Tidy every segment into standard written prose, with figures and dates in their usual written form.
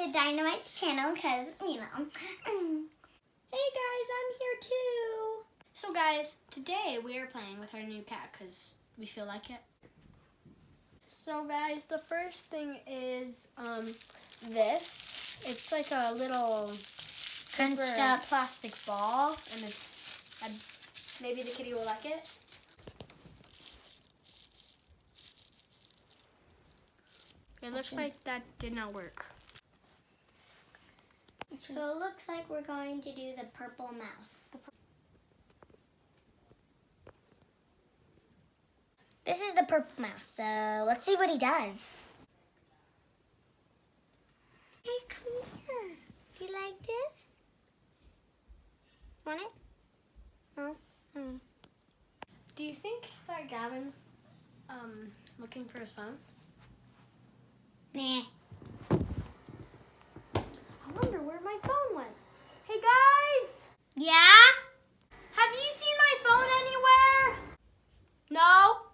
to Dynamite's channel because, you know. Hey guys, I'm here too. So guys, today we are playing with our new cat because we feel like it. So guys, the first thing is this. It's like a little Crunched up plastic ball, and it's maybe the kitty will like it. It looks like that did not work. So it looks like we're going to do the purple mouse. This is the purple mouse, so let's see what he does. Hey, come here. Do you like this? Want it? No? Do you think that Gavin's looking for his phone? Nah. I wonder where my phone went. Hey guys! Yeah? Have you seen my phone anywhere? No?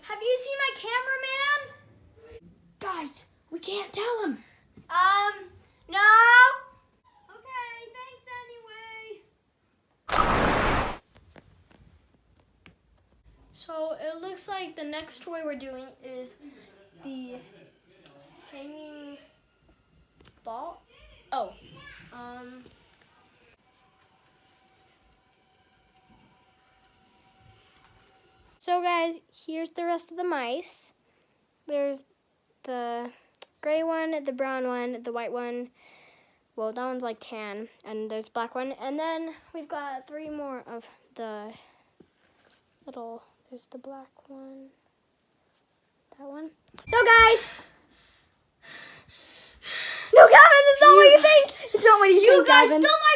Have you seen my cameraman? Guys, we can't tell him. No? Okay, thanks anyway. So it looks like the next toy we're doing is the hanging ball. Oh. So guys, here's the rest of the mice. There's the gray one, the brown one, the white one. Well, that one's like tan, and there's black one. And then we've got 3 more of the little, there's the black one, that one. So guys, no, Gavin, it's not what you think. It's not what you think, You guys Gavin. stole my